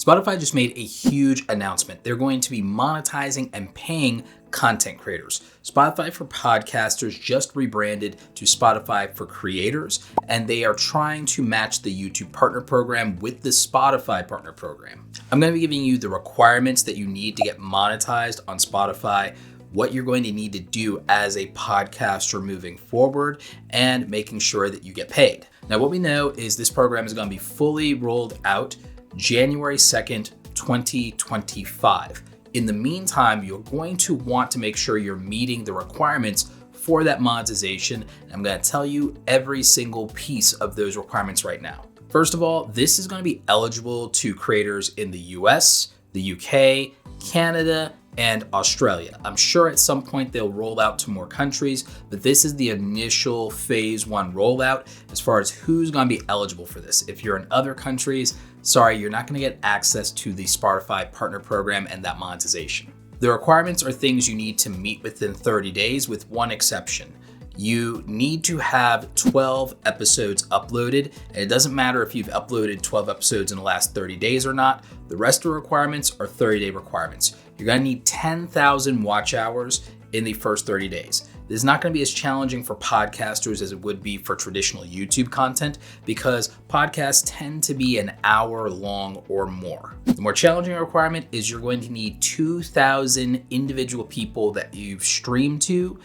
Spotify just made a huge announcement. They're going to be monetizing and paying content creators. Spotify for Podcasters just rebranded to Spotify for Creators, and they are trying to match the YouTube Partner Program with the Spotify Partner Program. I'm going to be giving you the requirements that you need to get monetized on Spotify, what you're going to need to do as a podcaster moving forward, and making sure that you get paid. Now, what we know is this program is going to be fully rolled out January 2nd, 2025. In the meantime, you're going to want to make sure you're meeting the requirements for that monetization. And I'm going to tell you every single piece of those requirements right now. First of all, this is going to be eligible to creators in the US, the UK, Canada, and Australia. I'm sure at some point they'll roll out to more countries, but this is the initial phase 1 rollout as far as who's going to be eligible for this. If you're in other countries, sorry, you're not going to get access to the Spotify Partner Program and that monetization. The requirements are things you need to meet within 30 days with one exception. You need to have 12 episodes uploaded, and it doesn't matter if you've uploaded 12 episodes in the last 30 days or not. The rest of the requirements are 30-day requirements. You're going to need 10,000 watch hours in the first 30 days. This is not going to be as challenging for podcasters as it would be for traditional YouTube content because podcasts tend to be an hour long or more. The more challenging requirement is you're going to need 2,000 individual people that you've streamed to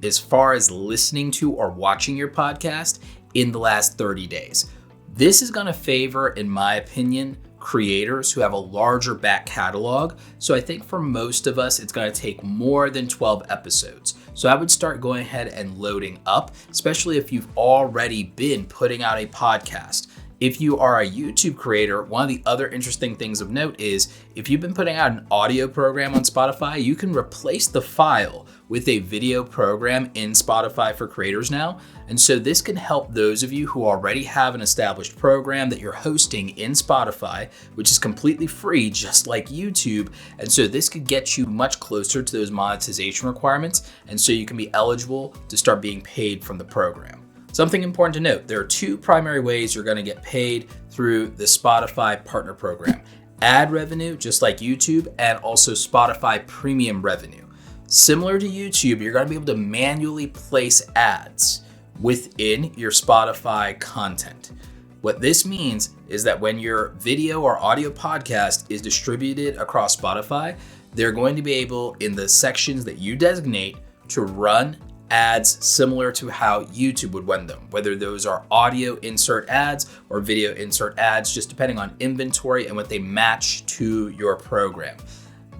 as far as listening to or watching your podcast in the last 30 days. This is going to favor, in my opinion, creators who have a larger back catalog. So I think for most of us, it's going to take more than 12 episodes. So I would start going ahead and loading up, especially if you've already been putting out a podcast. If you are a YouTube creator, one of the other interesting things of note is if you've been putting out an audio program on Spotify, you can replace the file with a video program in Spotify for Creators now. And so this can help those of you who already have an established program that you're hosting in Spotify, which is completely free, just like YouTube. And so this could get you much closer to those monetization requirements. And so you can be eligible to start being paid from the program. Something important to note, there are two primary ways you're going to get paid through the Spotify Partner Program. Ad revenue, just like YouTube, and also Spotify Premium revenue. Similar to YouTube, you're going to be able to manually place ads within your Spotify content. What this means is that when your video or audio podcast is distributed across Spotify, they're going to be able, in the sections that you designate, to run ads similar to how YouTube would run them, whether those are audio insert ads or video insert ads, just depending on inventory and what they match to your program.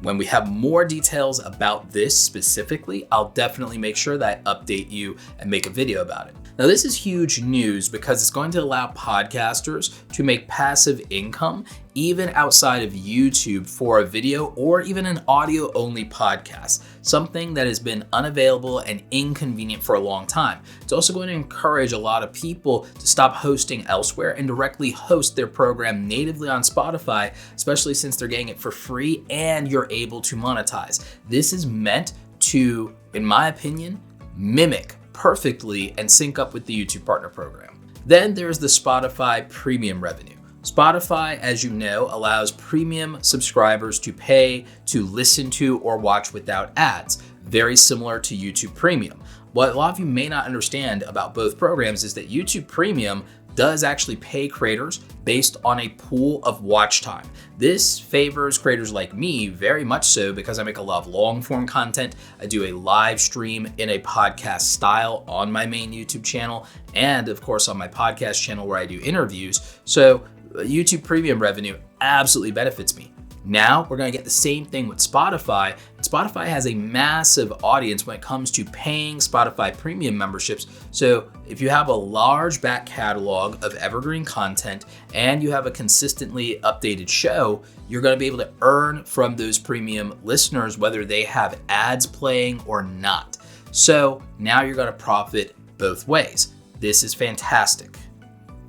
When we have more details about this specifically, I'll definitely make sure that I update you and make a video about it. Now, this is huge news because it's going to allow podcasters to make passive income even outside of YouTube for a video or even an audio-only podcast, something that has been unavailable and inconvenient for a long time. It's also going to encourage a lot of people to stop hosting elsewhere and directly host their program natively on Spotify, especially since they're getting it for free and you're able to monetize. This is meant to, in my opinion, mimic perfectly and sync up with the YouTube Partner Program. Then there's the Spotify Premium revenue. Spotify, as you know, allows premium subscribers to pay to listen to or watch without ads, very similar to YouTube Premium. What a lot of you may not understand about both programs is that YouTube Premium does actually pay creators based on a pool of watch time. This favors creators like me very much so because I make a lot of long form content. I do a live stream in a podcast style on my main YouTube channel and of course on my podcast channel where I do interviews. So YouTube Premium revenue absolutely benefits me. Now we're going to get the same thing with Spotify. Spotify has a massive audience when it comes to paying Spotify Premium memberships. So if you have a large back catalog of evergreen content and you have a consistently updated show, you're going to be able to earn from those premium listeners whether they have ads playing or not. So now you're going to profit both ways. This is fantastic.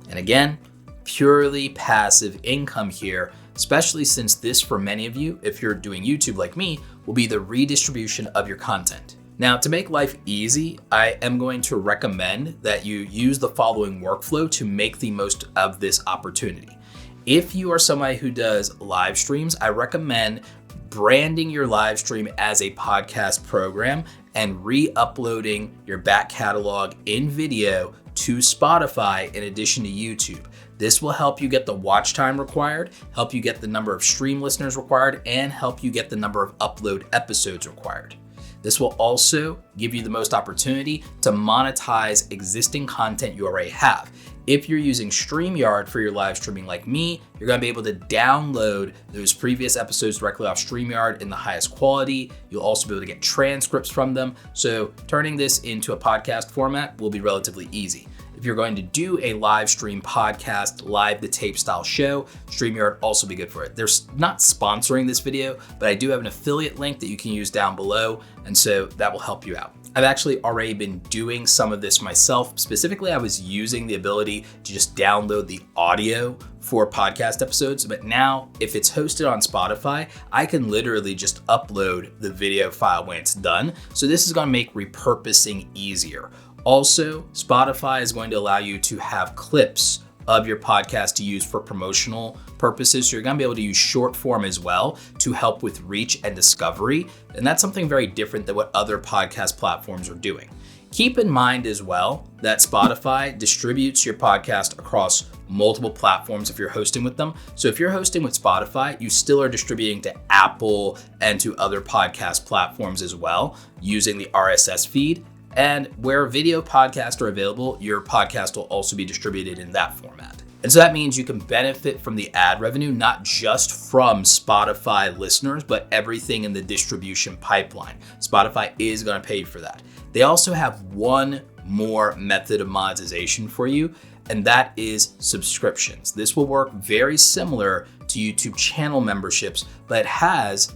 And again, purely passive income here, especially since this, for many of you, if you're doing YouTube like me, will be the redistribution of your content. Now, to make life easy, I am going to recommend that you use the following workflow to make the most of this opportunity. If you are somebody who does live streams, I recommend branding your live stream as a podcast program and re-uploading your back catalog in video to Spotify in addition to YouTube. This will help you get the watch time required, help you get the number of stream listeners required, and help you get the number of upload episodes required. This will also give you the most opportunity to monetize existing content you already have. If you're using StreamYard for your live streaming like me, you're gonna be able to download those previous episodes directly off StreamYard in the highest quality. You'll also be able to get transcripts from them. So turning this into a podcast format will be relatively easy. If you're going to do a live stream podcast, live to tape style show, StreamYard also be good for it. They're not sponsoring this video, but I do have an affiliate link that you can use down below, and so that will help you out. I've actually already been doing some of this myself. Specifically, I was using the ability to just download the audio for podcast episodes, but now if it's hosted on Spotify, I can literally just upload the video file when it's done. So this is gonna make repurposing easier. Also, Spotify is going to allow you to have clips of your podcast to use for promotional purposes. So you're gonna be able to use short form as well to help with reach and discovery. And that's something very different than what other podcast platforms are doing. Keep in mind as well that Spotify distributes your podcast across multiple platforms if you're hosting with them. So if you're hosting with Spotify, you still are distributing to Apple and to other podcast platforms as well using the RSS feed. And where video podcasts are available, your podcast will also be distributed in that format. And so that means you can benefit from the ad revenue, not just from Spotify listeners, but everything in the distribution pipeline. Spotify is going to pay you for that. They also have one more method of monetization for you, and that is subscriptions. This will work very similar to YouTube channel memberships, but it has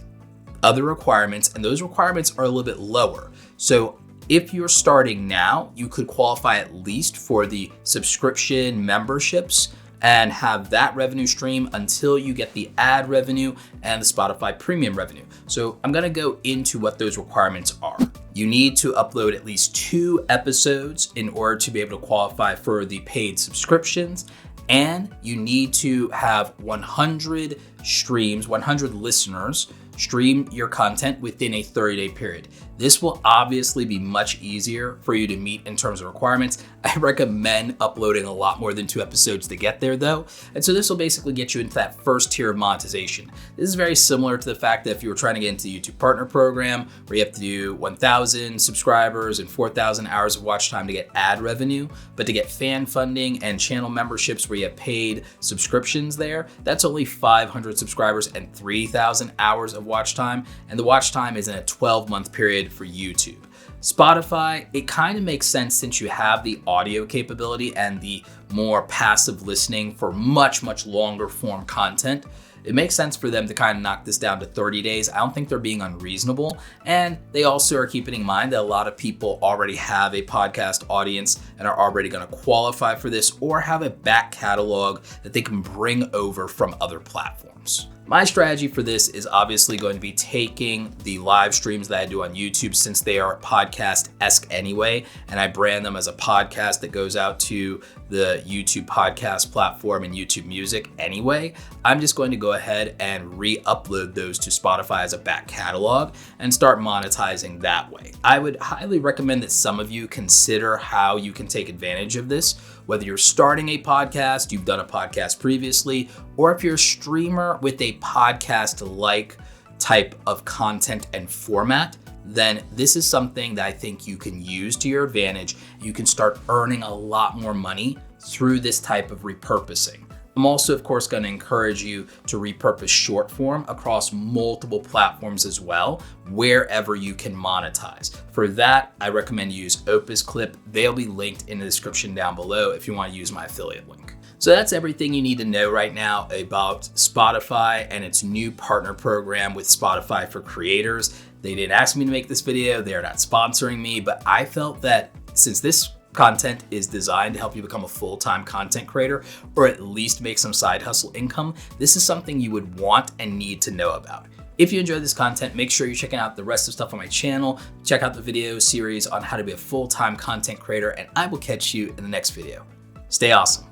other requirements, and those requirements are a little bit lower. So if you're starting now, you could qualify at least for the subscription memberships and have that revenue stream until you get the ad revenue and the Spotify premium revenue. So I'm gonna go into what those requirements are. You need to upload at least 2 episodes in order to be able to qualify for the paid subscriptions. And you need to have 100 streams, 100 listeners stream your content within a 30-day period. This will obviously be much easier for you to meet in terms of requirements. I recommend uploading a lot more than 2 episodes to get there though. And so this will basically get you into that first tier of monetization. This is very similar to the fact that if you were trying to get into the YouTube Partner Program, where you have to do 1,000 subscribers and 4,000 hours of watch time to get ad revenue, but to get fan funding and channel memberships where you have paid subscriptions there, that's only 500 subscribers and 3,000 hours of watch time. And the watch time is in a 12-month period for YouTube. Spotify, it kind of makes sense since you have the audio capability and the more passive listening for much, much longer form content. It makes sense for them to kind of knock this down to 30 days. I don't think they're being unreasonable. And they also are keeping in mind that a lot of people already have a podcast audience and are already going to qualify for this or have a back catalog that they can bring over from other platforms. My strategy for this is obviously going to be taking the live streams that I do on YouTube, since they are podcast-esque anyway, and I brand them as a podcast that goes out to the YouTube podcast platform and YouTube Music anyway. I'm just going to go ahead and re-upload those to Spotify as a back catalog and start monetizing that way. I would highly recommend that some of you consider how you can take advantage of this, whether you're starting a podcast, you've done a podcast previously, or if you're a streamer with a podcast-like type of content and format, then this is something that I think you can use to your advantage. You can start earning a lot more money through this type of repurposing. I'm also, of course, going to encourage you to repurpose short form across multiple platforms as well, wherever you can monetize. For that, I recommend you use Opus Clip. They'll be linked in the description down below if you want to use my affiliate link. So that's everything you need to know right now about Spotify and its new partner program with Spotify for Creators. They didn't ask me to make this video. They're not sponsoring me, but I felt that since this content is designed to help you become a full-time content creator, or at least make some side hustle income, this is something you would want and need to know about. If you enjoyed this content, make sure you're checking out the rest of stuff on my channel. Check out the video series on how to be a full-time content creator, and I will catch you in the next video. Stay awesome.